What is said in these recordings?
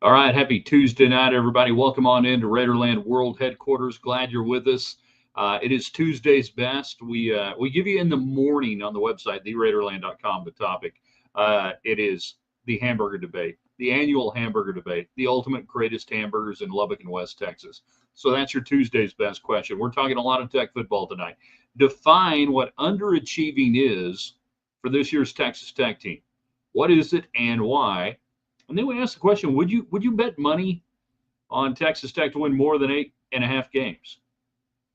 All right, happy Tuesday night, everybody. Welcome on into Raiderland World Headquarters. Glad you're with us. It is Tuesday's best. We give you in the morning on the website, theraiderland.com, the topic. It is the hamburger debate, the annual hamburger debate, the ultimate greatest hamburgers in Lubbock and West Texas. So that's your Tuesday's best question. We're talking a lot of Tech football tonight. Define what underachieving is for this year's Texas Tech team. What is it and why? And then we asked the question: Would you bet money on Texas Tech to win more than 8.5 games?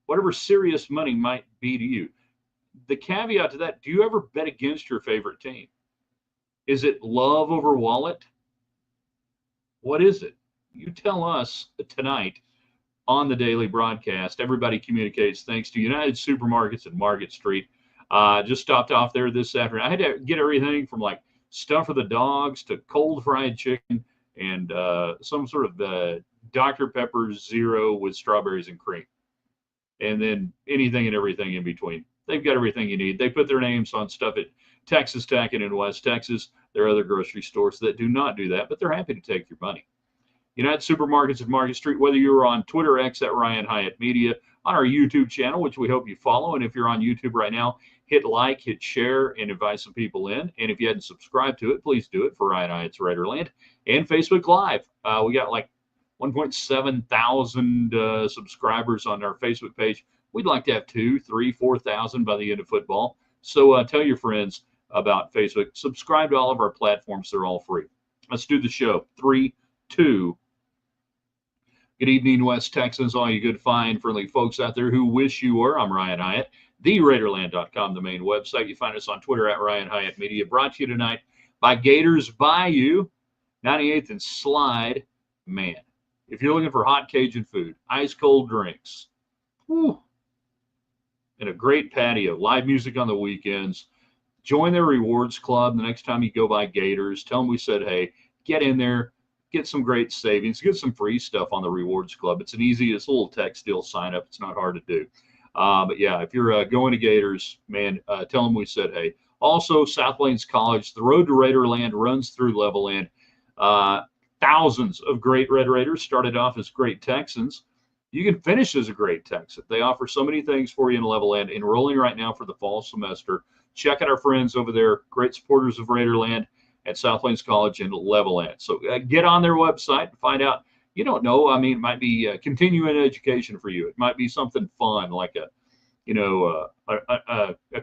Whatever serious money might be to you. The caveat to that: do you ever bet against your favorite team? Is it love over wallet? What is it? You tell us tonight on the daily broadcast. Everybody communicates thanks to United Supermarkets at Market Street. Just stopped off there this afternoon. I had to get everything from like stuff for the dogs to cold fried chicken and some sort of Dr. Pepper Zero with strawberries and cream. And then anything and everything in between. They've got everything you need. They put their names on stuff at Texas Tech and in West Texas. There are other grocery stores that do not do that, but they're happy to take your money. United Supermarkets at Market Street, whether you're on Twitter X at Ryan Hyatt Media, on our YouTube channel, which we hope you follow. And if you're on YouTube right now, hit like, hit share, and invite some people in. And if you hadn't subscribed to it, please do it for Ryan Hyatt's Raiderland. And Facebook Live. We got like 1.7 thousand subscribers on our Facebook page. We'd like to have 2, 3, 4,000 by the end of football. So tell your friends about Facebook. Subscribe to all of our platforms. They're all free. Let's do the show. 3, 2. Good evening, West Texans, all you good, fine, friendly folks out there who wish you were. I'm Ryan Hyatt, theraiderland.com, the main website. You find us on Twitter at Ryan Hyatt Media. Brought to you tonight by Gators Bayou, 98th and Slide. Man, if you're looking for hot Cajun food, ice cold drinks, and a great patio, live music on the weekends, join their rewards club the next time you go by Gators. Tell them we said, hey, get in there. Get some great savings, get some free stuff on the Rewards Club. It's it's a little tech still sign up. It's not hard to do. But yeah, if you're going to Gators, man, tell them we said, hey. Also, South Plains College, the road to Raiderland runs through Levelland. Thousands of great Red Raiders started off as great Texans. You can finish as a great Texan. They offer so many things for you in Levelland. Enrolling right now for the fall semester. Check out our friends over there, great supporters of Raiderland at South Plains College in Levelland. So get on their website and find out. You don't know. I mean, it might be continuing education for you. It might be something fun like a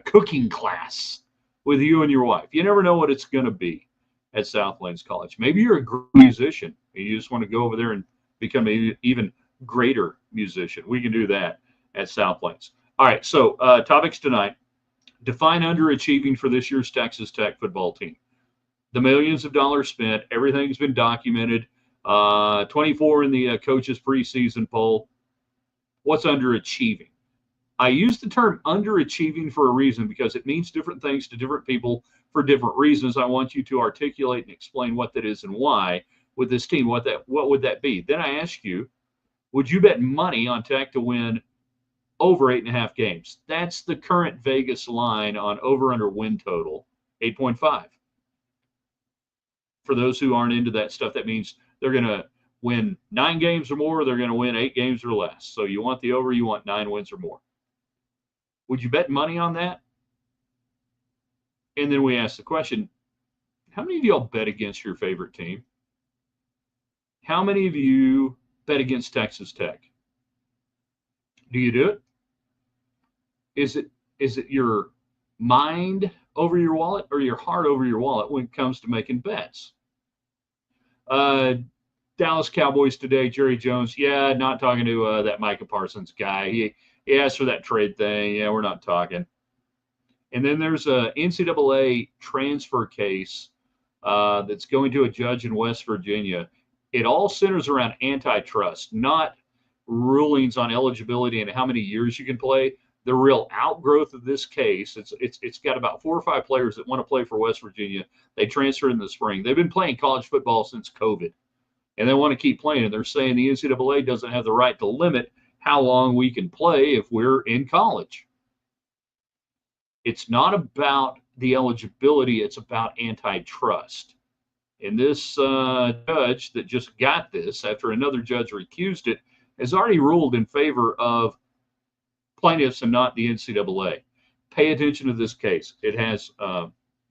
cooking class with you and your wife. You never know what it's going to be at South Plains College. Maybe you're a great musician and you just want to go over there and become an even greater musician. We can do that at South Plains. All right. So topics tonight: define underachieving for this year's Texas Tech football team. The millions of dollars spent, everything's been documented. 24 in the coaches preseason poll. What's underachieving? I use the term underachieving for a reason because it means different things to different people for different reasons. I want you to articulate and explain what that is and why with this team. What would that be? Then I ask you, would you bet money on Tech to win over 8.5 games? That's the current Vegas line on over/under win total, 8.5. For those who aren't into that stuff, that means they're going to win 9 games or more, or they're going to win 8 games or less. So you want the over, you want 9 wins or more. Would you bet money on that? And then we ask the question, how many of y'all bet against your favorite team? How many of you bet against Texas Tech? Do you do it? Is it your mind over your wallet or your heart over your wallet when it comes to making bets? Dallas Cowboys today, Jerry Jones. Yeah, not talking to that Micah Parsons guy. He asked for that trade thing. Yeah, we're not talking. And then there's a NCAA transfer case that's going to a judge in West Virginia. It all centers around antitrust, not rulings on eligibility and how many years you can play. The real outgrowth of this case, it's got about 4 or 5 players that want to play for West Virginia. They transferred in the spring. They've been playing college football since COVID, and they want to keep playing. And they're saying the NCAA doesn't have the right to limit how long we can play if we're in college. It's not about the eligibility. It's about antitrust. And this judge that just got this after another judge recused it has already ruled in favor of plaintiffs and not the NCAA. Pay attention to this case. It has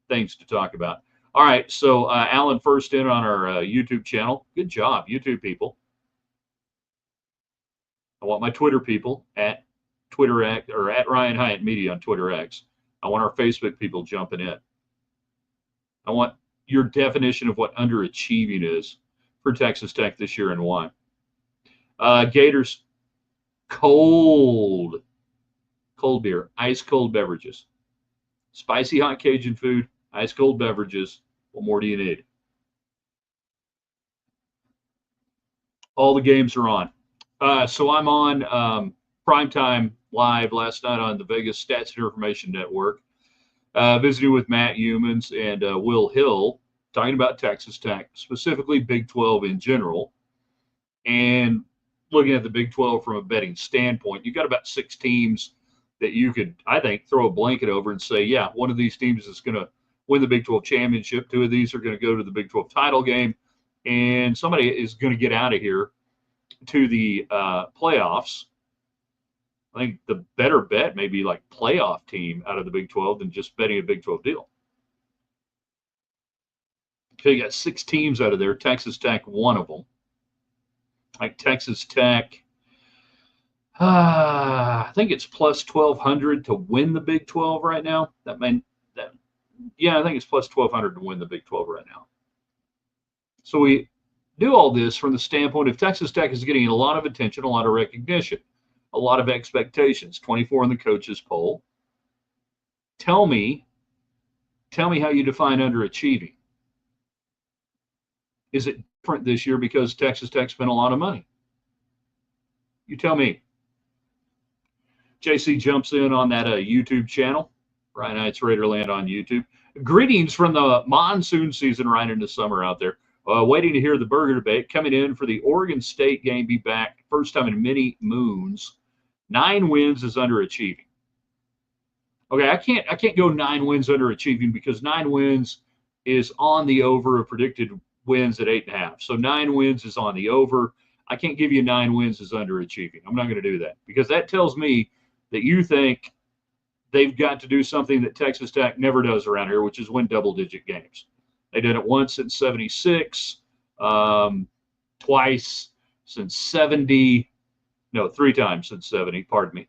things to talk about. All right, so Alan first in on our YouTube channel. Good job, YouTube people. I want my Twitter people at Twitter X or at Ryan Hyatt Media on Twitter X. I want our Facebook people jumping in. I want your definition of what underachieving is for Texas Tech this year and why. Gators, cold beer, ice cold beverages, spicy hot Cajun food, ice cold beverages. What more do you need? All the games are on. So I'm on Primetime Live last night on the Vegas Stats and Information Network, visiting with Matt Humans and Will Hill, talking about Texas Tech, specifically Big 12 in general, and looking at the Big 12 from a betting standpoint. You've got about 6 teams that you could, I think, throw a blanket over and say, yeah, one of these teams is going to win the Big 12 championship. 2 of these are going to go to the Big 12 title game, and somebody is going to get out of here to the playoffs. I think the better bet may be like playoff team out of the Big 12 than just betting a Big 12 deal. So you got 6 teams out of there. Texas Tech, one of them. Like Texas Tech, I think it's plus 1,200 to win the Big 12 right now. Yeah, I think it's plus 1,200 to win the Big 12 right now. So we do all this from the standpoint of Texas Tech is getting a lot of attention, a lot of recognition, a lot of expectations. 24 in the coaches poll. Tell me how you define underachieving. Is it different this year because Texas Tech spent a lot of money? You tell me. JC jumps in on that YouTube channel. Ryan Hyatt's Raiderland on YouTube. Greetings from the monsoon season right into summer out there. Waiting to hear the burger debate. Coming in for the Oregon State game. Be back. First time in many moons. 9 wins is underachieving. Okay, I can't go 9 wins underachieving because 9 wins is on the over of predicted wins at 8.5. So 9 wins is on the over. I can't give you 9 wins is underachieving. I'm not going to do that because that tells me that you think they've got to do something that Texas Tech never does around here, which is win double-digit games. They did it once since 76, twice since 70, no, 3 times since 70, pardon me.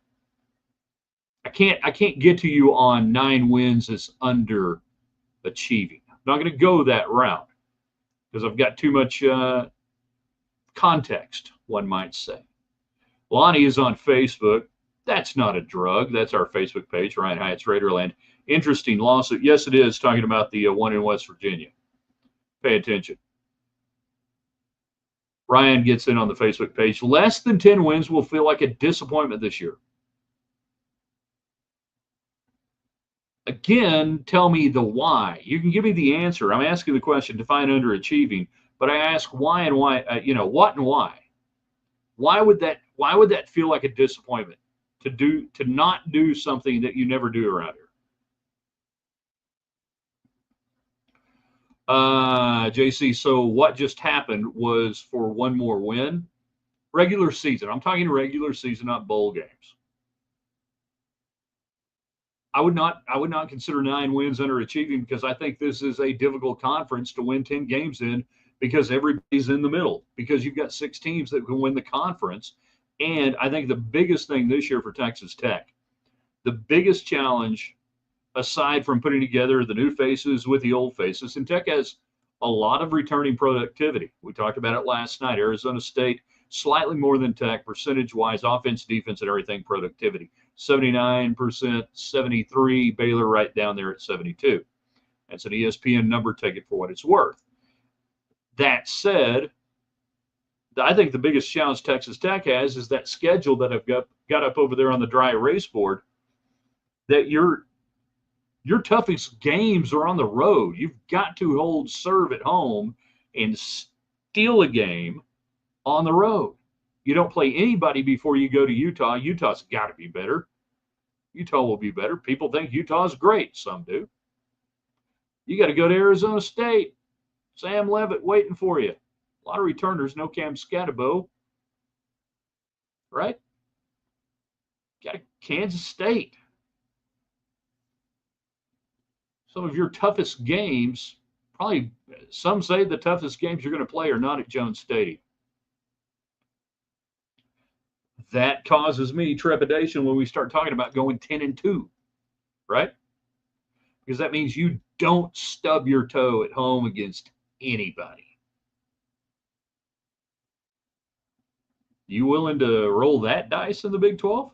I can't get to you on 9 wins as underachieving. I'm not going to go that route because I've got too much context, one might say. Lonnie is on Facebook. That's not a drug. That's our Facebook page, Ryan Hyatt's Raiderland. Interesting lawsuit. Yes, it is, talking about the one in West Virginia. Pay attention. Ryan gets in on the Facebook page. Less than 10 wins will feel like a disappointment this year. Again, tell me the why. You can give me the answer. I'm asking the question, define underachieving, but I ask why and why, what and why. Why would that feel like a disappointment to not do something that you never do around here? JC, so what just happened was for one more win? Regular season. I'm talking regular season, not bowl games. I would not consider 9 wins underachieving because I think this is a difficult conference to win 10 games in because everybody's in the middle, because you've got 6 teams that can win the conference. And I think the biggest thing this year for Texas Tech, the biggest challenge, aside from putting together the new faces with the old faces, and Tech has a lot of returning productivity. We talked about it last night. Arizona State, slightly more than Tech, percentage-wise, offense, defense, and everything, productivity. 79%, 73, Baylor right down there at 72. That's an ESPN number, take it for what it's worth. That said, I think the biggest challenge Texas Tech has is that schedule that I've got up over there on the dry erase board, that your toughest games are on the road. You've got to hold serve at home and steal a game on the road. You don't play anybody before you go to Utah. Utah's got to be better. Utah will be better. People think Utah's great. Some do. You got to go to Arizona State. Sam Levitt waiting for you. A lot of returners, no Cam Scatabo. Right? Got a Kansas State. Some of your toughest games, probably some say the toughest games you're going to play are not at Jones Stadium. That causes me trepidation when we start talking about going 10-2, right? Because that means you don't stub your toe at home against anybody. You willing to roll that dice in the Big 12?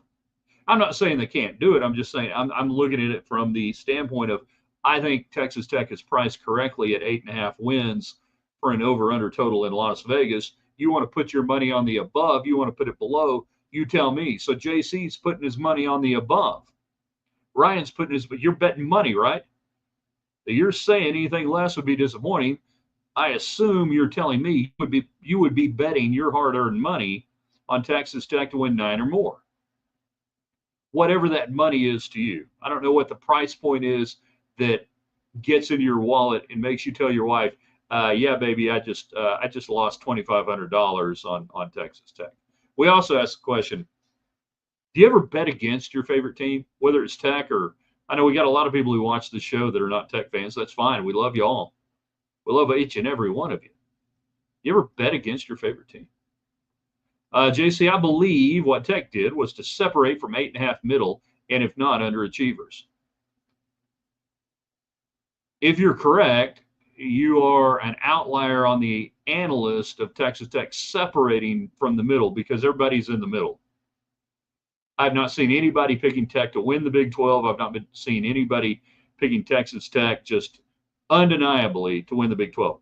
I'm not saying they can't do it. I'm just saying I'm looking at it from the standpoint of I think Texas Tech is priced correctly at 8.5 wins for an over-under total in Las Vegas. You want to put your money on the above. You want to put it below. You tell me. So JC's putting his money on the above. Ryan's putting his, but you're betting money, right? You're saying anything less would be disappointing. I assume you're telling me you would be betting your hard-earned money on Texas Tech to win 9 or more. Whatever that money is to you. I don't know what the price point is that gets into your wallet and makes you tell your wife, yeah, baby, I just lost $2,500 on Texas Tech. We also asked the question, do you ever bet against your favorite team, whether it's Tech or, I know we got a lot of people who watch the show that are not Tech fans. That's fine. We love you all. We love each and every one of you. You ever bet against your favorite team? JC, I believe what Tech did was to separate from 8.5 middle, and if not, underachievers. If you're correct, you are an outlier on the analyst of Texas Tech separating from the middle because everybody's in the middle. I've not seen anybody picking Tech to win the Big 12. I've not been seeing anybody picking Texas Tech just undeniably to win the Big 12.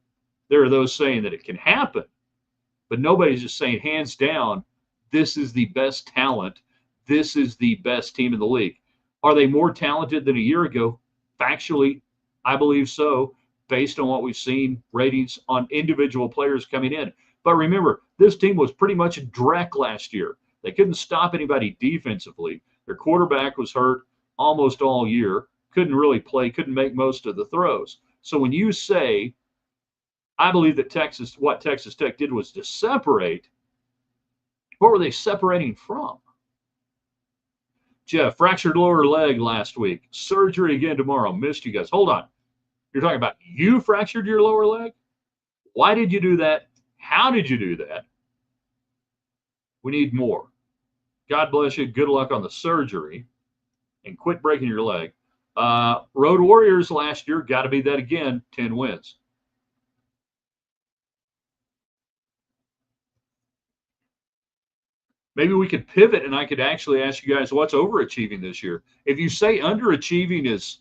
There are those saying that it can happen, but nobody's just saying hands down, this is the best talent. This is the best team in the league. Are they more talented than a year ago? Factually, I believe so, based on what we've seen, ratings on individual players coming in. But remember, this team was pretty much a dreck last year. They couldn't stop anybody defensively. Their quarterback was hurt almost all year, couldn't really play, couldn't make most of the throws. So when you say, I believe that what Texas Tech did was to separate, what were they separating from? Jeff, fractured lower leg last week. Surgery again tomorrow. Missed you guys. Hold on. You're talking about you fractured your lower leg? Why did you do that? How did you do that? We need more. God bless you. Good luck on the surgery. And quit breaking your leg. Road Warriors last year, got to be that again, 10 wins. Maybe we could pivot and I could actually ask you guys what's overachieving this year. If you say underachieving is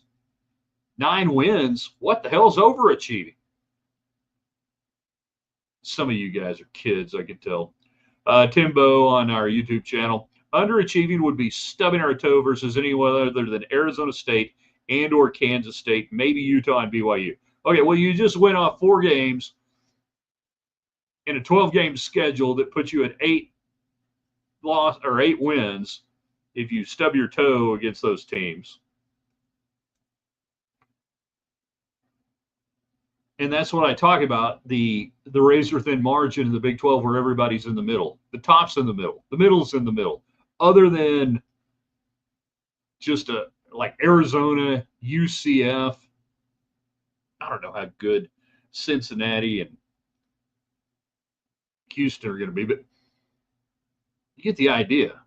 9 wins, what the hell's overachieving? Some of you guys are kids, I can tell. Timbo on our YouTube channel. Underachieving would be stubbing our toe versus anyone other than Arizona State and or Kansas State, maybe Utah and BYU. Okay, well, you just went off 4 games in a 12-game schedule that puts you at 8 wins if you stub your toe against those teams. And that's what I talk about, the razor-thin margin in the Big 12 where everybody's in the middle. The top's in the middle. The middle's in the middle. Other than just like Arizona, UCF, I don't know how good Cincinnati and Houston are going to be, but you get the idea.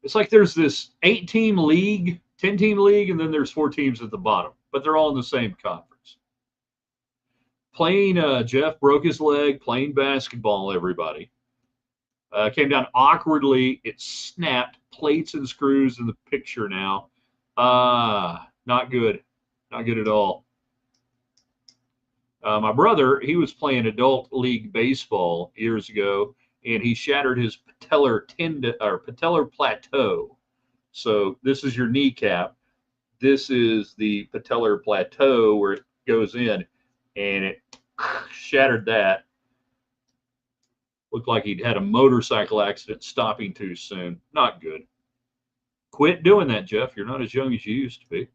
It's like there's this 8-team league, 10-team league, and then there's 4 teams at the bottom, but they're all in the same conference. Playing, Jeff broke his leg playing basketball, everybody. Came down awkwardly. It snapped. Plates and screws in the picture now. Not good. Not good at all. My brother, he was playing adult league baseball years ago, and he shattered his patellar plateau. So this is your kneecap. This is the patellar plateau where it goes in, and it shattered that. Looked like he'd had a motorcycle accident stopping too soon. Not good. Quit doing that, Jeff. You're not as young as you used to be.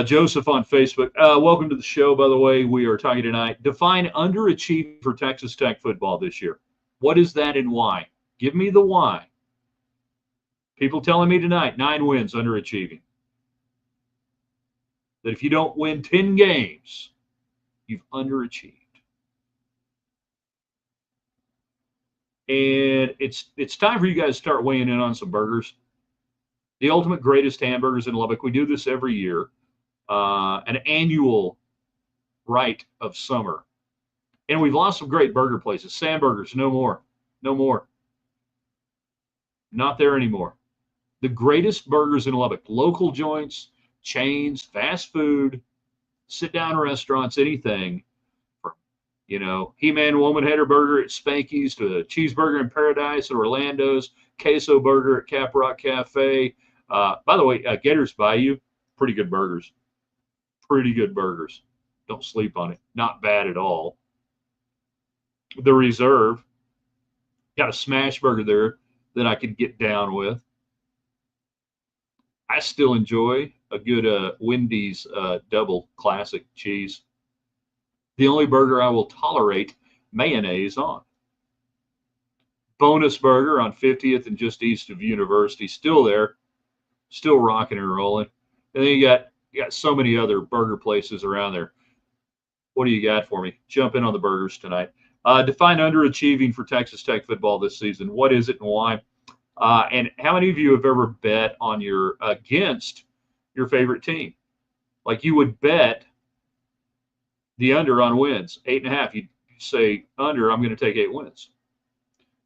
Joseph on Facebook. Welcome to the show, by the way. We are talking tonight. Define underachieving for Texas Tech football this year. What is that and why? Give me the why. People telling me tonight, 9 wins, underachieving. That if you don't win 10 games, you've underachieved. And it's time for you guys to start weighing in on some burgers. The ultimate greatest hamburgers in Lubbock. We do this every year. An annual rite of summer. And we've lost some great burger places. Sam Burgers, no more. No more. Not there anymore. The greatest burgers in Lubbock. Local joints, chains, fast food, sit-down restaurants, anything. From, He-Man Woman Header Burger at Spanky's to Cheeseburger in Paradise at Orlando's, Queso Burger at Cap Rock Cafe. By the way, Gators Bayou, pretty good burgers. Pretty good burgers. Don't sleep on it. Not bad at all. The Reserve, got a smash burger there that I could get down with. I still enjoy a good Wendy's double classic cheese. The only burger I will tolerate mayonnaise on. Bonus Burger on 50th and just east of University, still there, still rocking and rolling. And then you got so many other burger places around there. What do you got for me? Jump in on the burgers tonight. Define underachieving for Texas Tech football this season. What is it and why? And how many of you have ever bet on against your favorite team? Like you would bet the under on wins, 8.5. You say under, I'm going to take 8 wins.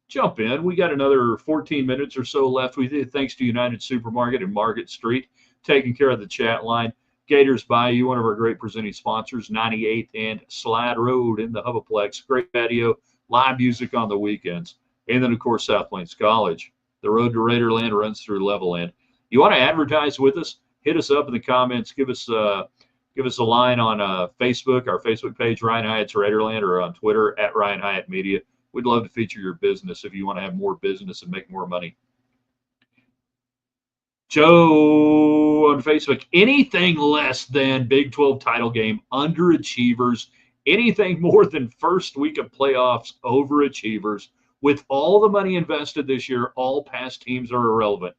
Jump in. We got another 14 minutes or so left with you. Thanks to United Supermarket and Market Street, taking care of the chat line. Gators Bayou, one of our great presenting sponsors, 98th and Slide Road in the Hubaplex. Great patio, live music on the weekends. And then, of course, South Plains College. The road to Raiderland runs through Levelland. You want to advertise with us? Hit us up in the comments. Give us a line on Facebook, our Facebook page, Ryan Hyatt's Raiderland, or on Twitter, at Ryan Hyatt Media. We'd love to feature your business if you want to have more business and make more money. Joe on Facebook, anything less than Big 12 title game, underachievers. Anything more than first week of playoffs, overachievers. With all the money invested this year, all past teams are irrelevant.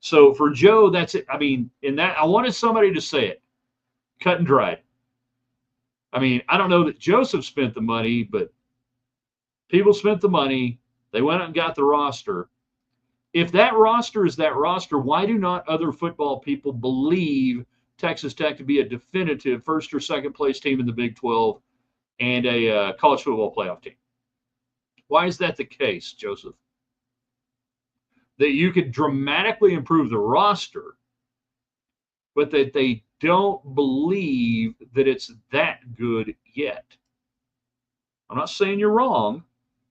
So for Joe, that's it. I mean, I wanted somebody to say it. Cut and dried. I mean, I don't know that Joseph spent the money, but people spent the money. They went out and got the roster. If that roster is that roster, why do not other football people believe Texas Tech to be a definitive first or second place team in the Big 12 and a college football playoff team? Why is that the case, Joseph? That you could dramatically improve the roster, but that they don't believe that it's that good yet. I'm not saying you're wrong.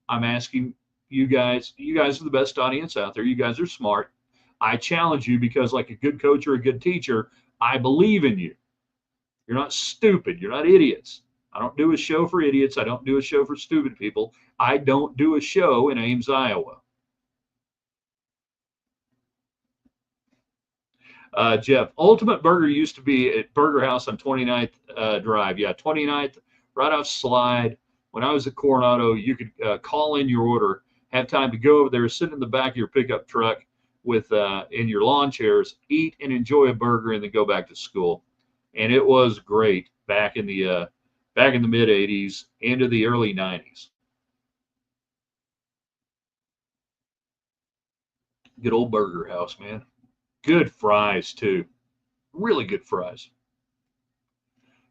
I'm asking you guys are the best audience out there. You guys are smart. I challenge you because, like a good coach or a good teacher, I believe in you. You're not stupid. You're not idiots. I don't do a show for idiots. I don't do a show for stupid people. I don't do a show in Ames, Iowa. Jeff, Ultimate Burger used to be at Burger House on 29th Drive. Yeah, 29th, right off Slide. When I was at Coronado, you could call in your order, have time to go over there, sit in the back of your pickup truck with in your lawn chairs, eat and enjoy a burger, and then go back to school. And it was great back in the mid 80s into the early 90s. Good old Burger House, man. Good fries too. Really good fries.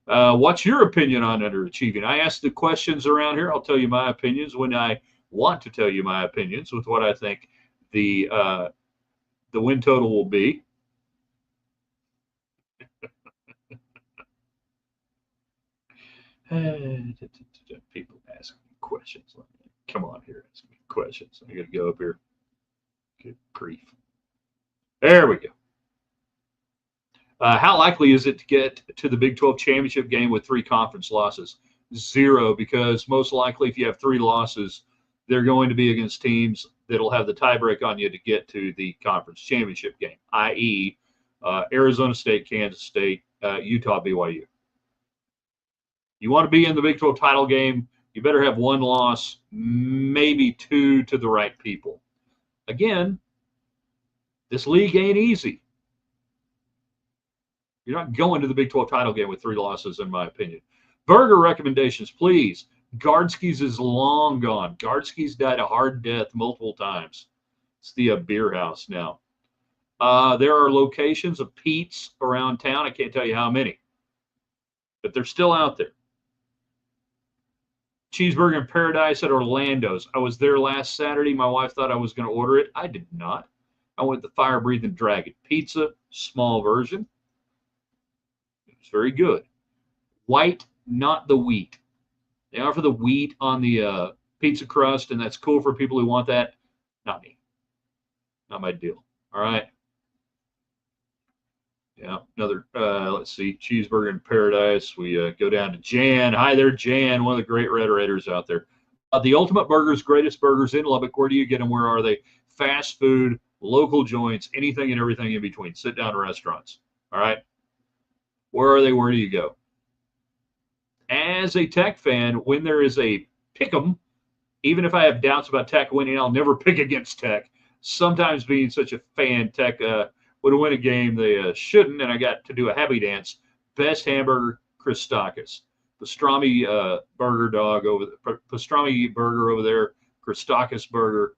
What's your opinion on underachieving? I ask the questions around here. I'll tell you my opinions when I want to tell you my opinions with what I think the win total will be. People ask me questions. Come on here, ask me questions. I got to go up here. Good grief. There we go. How likely is it to get to the Big 12 championship game with 3 conference losses? 0, because most likely if you have 3 losses, they're going to be against teams that'll have the tiebreak on you to get to the conference championship game, i.e. Arizona State, Kansas State, Utah BYU. You want to be in the Big 12 title game, you better have one loss, maybe two to the right people. Again, this league ain't easy. You're not going to the Big 12 title game with 3 losses, in my opinion. Burger recommendations, please. Gardski's is long gone. Gardski's died a hard death multiple times. It's the beer house now. There are locations of Pete's around town. I can't tell you how many, but they're still out there. Cheeseburger in Paradise at Orlando's. I was there last Saturday. My wife thought I was going to order it. I did not. I went to Fire Breathing Dragon. Pizza, small version. It was very good. White, not the wheat. They offer the wheat on the pizza crust, and that's cool for people who want that. Not me. Not my deal. All right. Yeah, another, let's see, Cheeseburger in Paradise. We go down to Jan. Hi there, Jan, one of the great Red Raiders out there. The Ultimate Burgers, Greatest Burgers in Lubbock. Where do you get them? Where are they? Fast food, local joints, anything and everything in between. Sit-down restaurants. All right. Where are they? Where do you go? As a Tech fan, when there is a pick 'em, even if I have doubts about Tech winning, I'll never pick against Tech. Sometimes being such a fan, Tech would win a game they shouldn't, and I got to do a happy dance. Best hamburger, Christakis. Pastrami burger dog over the pastrami burger over there, Christakis burger,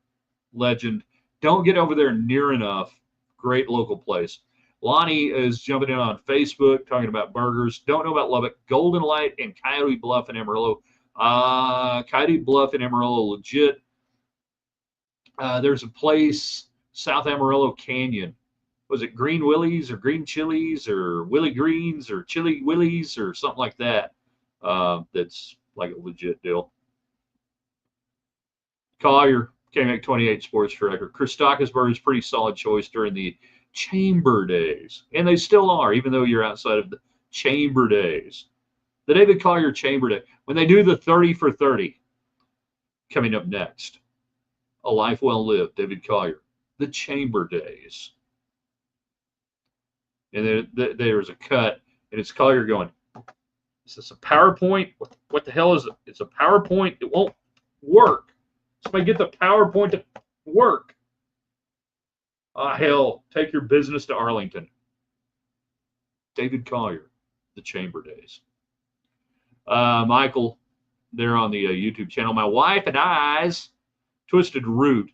legend. Don't get over there near enough. Great local place. Lonnie is jumping in on Facebook talking about burgers. Don't know about Lubbock. Golden Light and Coyote Bluff and Amarillo. Coyote Bluff and Amarillo, legit. There's a place, South Amarillo Canyon. Was it Green Willie's or Green Chilies or Willie Greens or Chili Willie's or something like that? That's like a legit deal. Collier, KMAC 28 Sports Record. Christakis Burger is pretty solid choice during the chamber days. And they still are, even though you're outside of the chamber days. The David Collier Chamber Day, when they do the 30 for 30, coming up next. A life well lived, David Collier. The chamber days. And there's a cut, and it's Collier going, is this a PowerPoint? What the hell is it? It's a PowerPoint. It won't work. Somebody get the PowerPoint to work. Hell, take your business to Arlington. David Collier, the chamber days. Michael, there on the YouTube channel. My wife and I's Twisted Root.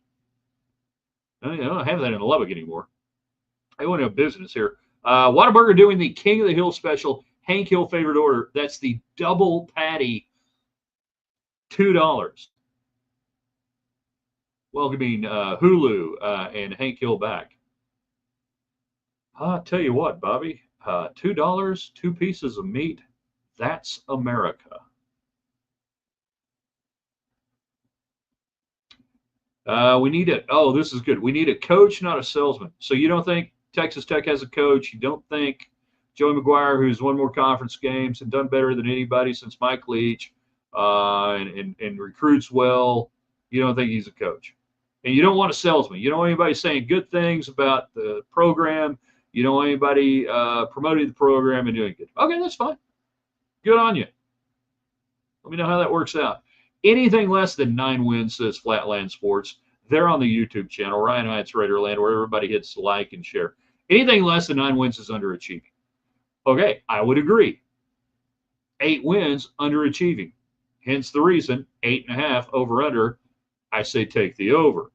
I don't have that in Lubbock anymore. I went to a business here. Whataburger doing the King of the Hill special. Hank Hill favorite order. That's the double patty, $2. Welcoming Hulu and Hank Hill back. I'll tell you what, Bobby, $2, 2 pieces of meat. That's America. We need it. Oh, this is good. We need a coach, not a salesman. So you don't think Texas Tech has a coach? You don't think Joey McGuire, who's won more conference games and done better than anybody since Mike Leach, and recruits well, you don't think he's a coach? And you don't want a salesman. You don't want anybody saying good things about the program. You don't want anybody promoting the program and doing good. Okay, that's fine. Good on you. Let me know how that works out. Anything less than 9 wins, says Flatland Sports. They're on the YouTube channel, Ryan Hyatt's Raiderland, where everybody hits like and share. Anything less than 9 wins is underachieving. Okay, I would agree. 8 wins, underachieving. Hence the reason, 8.5 over/under. I say take the over.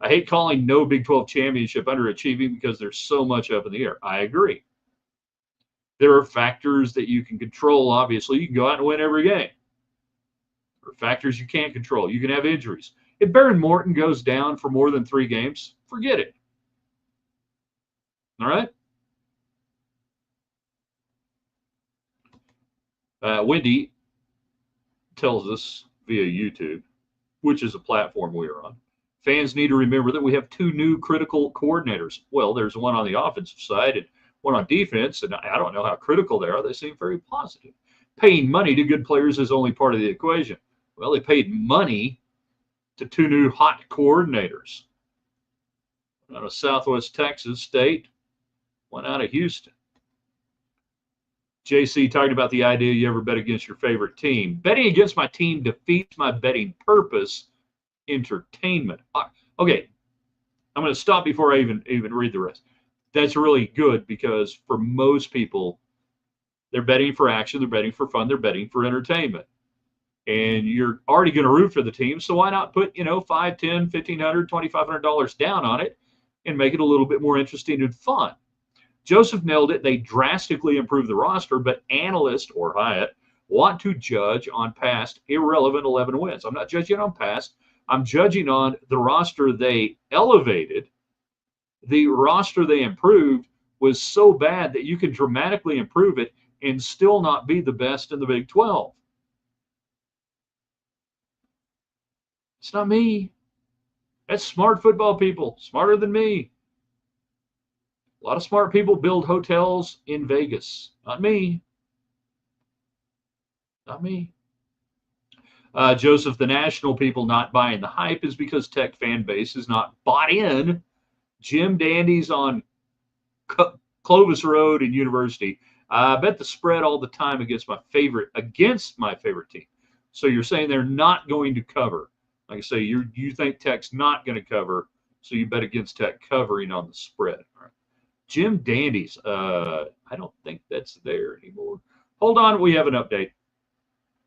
I hate calling no Big 12 championship underachieving because there's so much up in the air. I agree. There are factors that you can control, obviously. You can go out and win every game. There are factors you can't control. You can have injuries. If Baron Morton goes down for more than 3 games, forget it. All right? Wendy tells us via YouTube, which is a platform we are on. Fans need to remember that we have 2 new critical coordinators. Well, there's one on the offensive side and one on defense, and I don't know how critical they are. They seem very positive. Paying money to good players is only part of the equation. Well, they paid money to 2 new hot coordinators. One out of Southwest Texas State, one out of Houston. JC talking about the idea you ever bet against your favorite team. Betting against my team defeats my betting purpose, entertainment. Okay, I'm going to stop before I even read the rest. That's really good because for most people, they're betting for action, they're betting for fun, they're betting for entertainment. And you're already going to root for the team, so why not put, $5, $10, $1,500, $2,500 down on it and make it a little bit more interesting and fun? Joseph nailed it. They drastically improved the roster, but analysts or Hyatt want to judge on past irrelevant 11 wins. I'm not judging on past. I'm judging on the roster they elevated. The roster they improved was so bad that you can dramatically improve it and still not be the best in the Big 12. It's not me. That's smart football people, smarter than me. A lot of smart people build hotels in Vegas. Not me. Not me. Joseph, the national people not buying the hype is because Tech fan base is not bought in. Jim Dandy's on Clovis Road and University. I bet the spread all the time against my favorite team. So you're saying they're not going to cover. Like I say, you think Tech's not going to cover, so you bet against Tech covering on the spread. All right. Jim Dandy's, I don't think that's there anymore. Hold on, we have an update.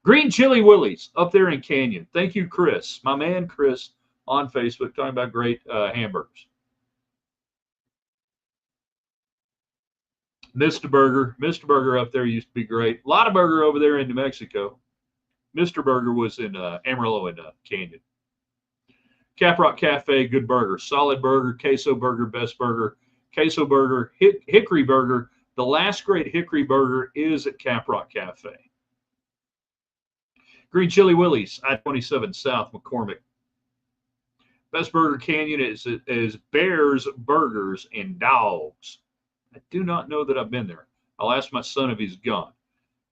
Green Chili Willie's up there in Canyon. Thank you, Chris. My man Chris on Facebook talking about great hamburgers. Mr. Burger up there used to be great. A lot of burger over there in New Mexico. Mr. Burger was in Amarillo and Canyon. Caprock Cafe, good burger. Solid burger, queso burger, best burger. Queso burger, hickory burger. The last great hickory burger is at Caprock Cafe. Green Chili Willie's, I-27 South, McCormick. Best Burger Canyon is Bears, Burgers, and Dogs. I do not know that I've been there. I'll ask my son if he's gone.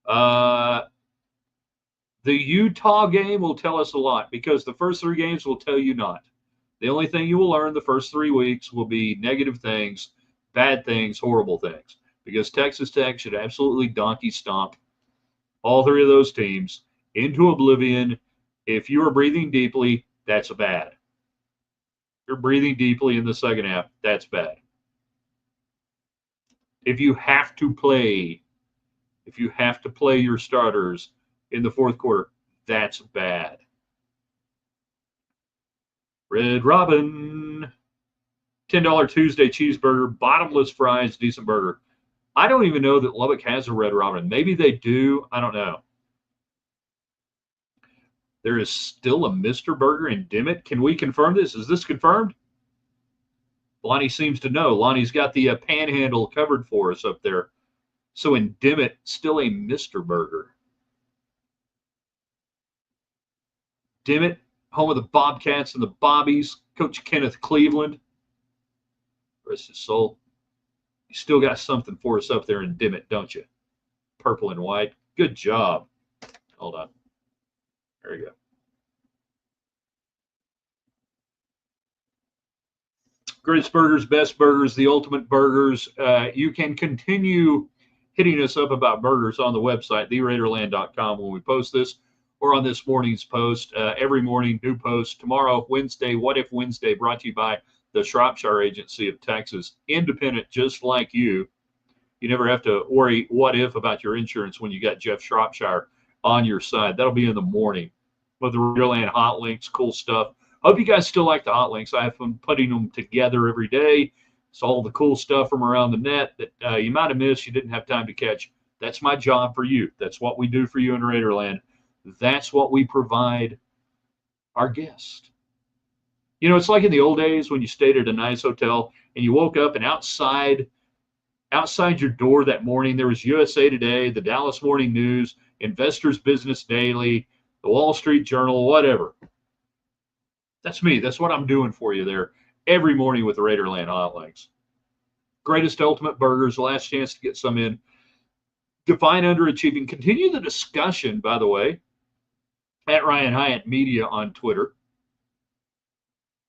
The Utah game will tell us a lot because the first 3 games will tell you not. The only thing you will learn the first 3 weeks will be negative things, bad things, horrible things. Because Texas Tech should absolutely donkey stomp all 3 of those teams into oblivion. If you are breathing deeply, that's bad. If you're breathing deeply in the second half, that's bad. If you have to play your starters in the fourth quarter, that's bad. Red Robin, $10 Tuesday cheeseburger, bottomless fries, decent burger. I don't even know that Lubbock has a Red Robin. Maybe they do. I don't know. There is still a Mr. Burger in Dimmitt. Can we confirm this? Is this confirmed? Lonnie seems to know. Lonnie's got the panhandle covered for us up there. So in Dimmitt, still a Mr. Burger. Dimmitt, home of the Bobcats and the Bobbies. Coach Kenneth Cleveland. Rest his soul. You still got something for us up there in Dimmitt, don't you? Purple and white. Good job. Hold on. There you go. Greatest Burgers, Best Burgers, the Ultimate Burgers. You can continue hitting us up about burgers on the website, theraiderland.com, when we post this, or on this morning's post. Every morning, new post. Tomorrow, Wednesday, What If Wednesday, brought to you by the Shropshire Agency of Texas. Independent, just like you. You never have to worry what if about your insurance when you got Jeff Shropshire on your side. That'll be in the morning with the Raiderland hot links, cool stuff. Hope you guys still like the hot links. I have fun putting them together every day. It's all the cool stuff from around the net that you might have missed, you didn't have time to catch. That's my job for you. That's what we do for you in Raiderland. That's what we provide our guests. You know, it's like in the old days when you stayed at a nice hotel and you woke up and outside your door that morning, there was USA Today, the Dallas Morning News, Investors Business Daily, the Wall Street Journal, whatever. That's me. That's what I'm doing for you there every morning with the Raiderland hot links. Greatest Ultimate Burgers, last chance to get some in. Define underachieving. Continue the discussion, by the way, at Ryan Hyatt Media on Twitter,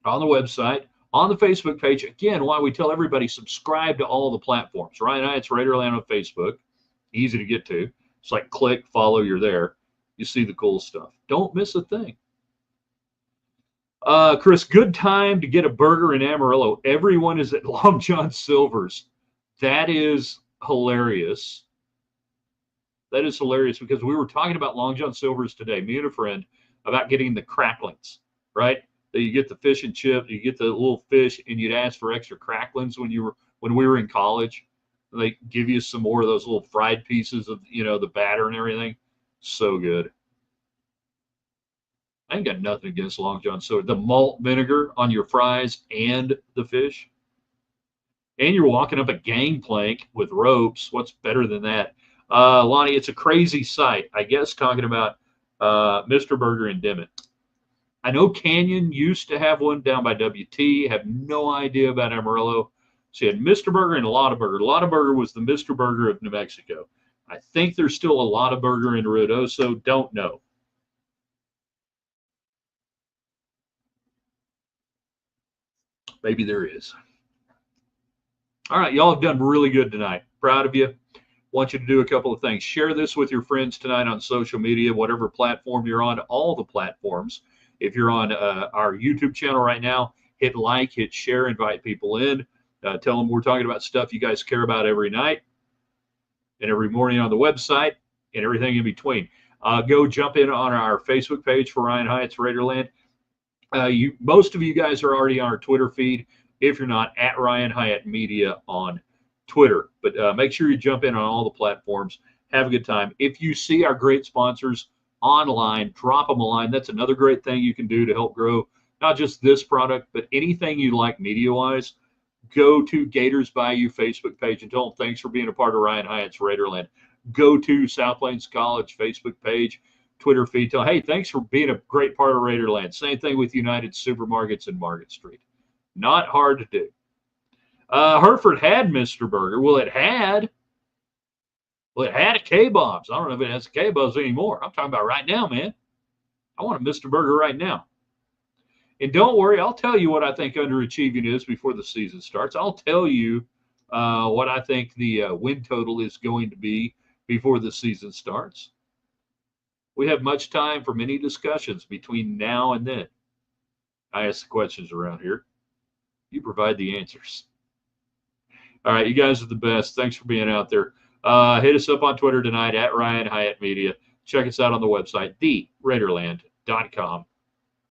on the website, on the Facebook page. Again, why we tell everybody subscribe to all the platforms. Ryan Hyatt's Raiderland on Facebook, easy to get to. It's like click, follow, you're there. You see the cool stuff. Don't miss a thing. Chris, good time to get a burger in Amarillo. Everyone is at Long John Silver's. That is hilarious. That is hilarious because we were talking about Long John Silver's today, me and a friend, about getting the cracklings, right? That you get the fish and chip, you get the little fish, and you'd ask for extra cracklings when we were in college. They give you some more of those little fried pieces of the batter and everything. So good. I ain't got nothing against Long John Silver. The malt vinegar on your fries and the fish. And you're walking up a gangplank with ropes. What's better than that? Lonnie, it's a crazy sight. I guess talking about Mr. Burger in Dimmitt. I know Canyon used to have one down by WT. Have no idea about Amarillo. So you had Mr. Burger and Lotta Burger. Lotta Burger was the Mr. Burger of New Mexico. I think there's still a Lotta Burger in Ruidoso. Don't know. Maybe there is. All right, y'all have done really good tonight. Proud of you. Want you to do a couple of things. Share this with your friends tonight on social media, whatever platform you're on, all the platforms. If you're on our YouTube channel right now, hit like, hit share, invite people in. Tell them we're talking about stuff you guys care about every night and every morning on the website and everything in between. Go jump in on our Facebook page for Ryan Hyatt's Raiderland. Most of you guys are already on our Twitter feed. If you're not, at Ryan Hyatt Media on Twitter. But make sure you jump in on all the platforms. Have a good time. If you see our great sponsors online, drop them a line. That's another great thing you can do to help grow not just this product, but anything you like media-wise. Go to Gators Bayou Facebook page and tell them thanks for being a part of Ryan Hyatt's Raiderland. Go to South Plains College Facebook page, Twitter feed. Tell, hey, thanks for being a great part of Raiderland. Same thing with United Supermarkets and Market Street. Not hard to do. Hereford had Mr. Burger. Well, it had a K-Bob's. I don't know if it has a K-Bob's anymore. I'm talking about right now, man. I want a Mr. Burger right now. And don't worry, I'll tell you what I think underachieving is before the season starts. I'll tell you what I think the win total is going to be before the season starts. We have much time for many discussions between now and then. I ask the questions around here. You provide the answers. All right, you guys are the best. Thanks for being out there. Hit us up on Twitter tonight at Ryan Hyatt Media. Check us out on the website, theraiderland.com.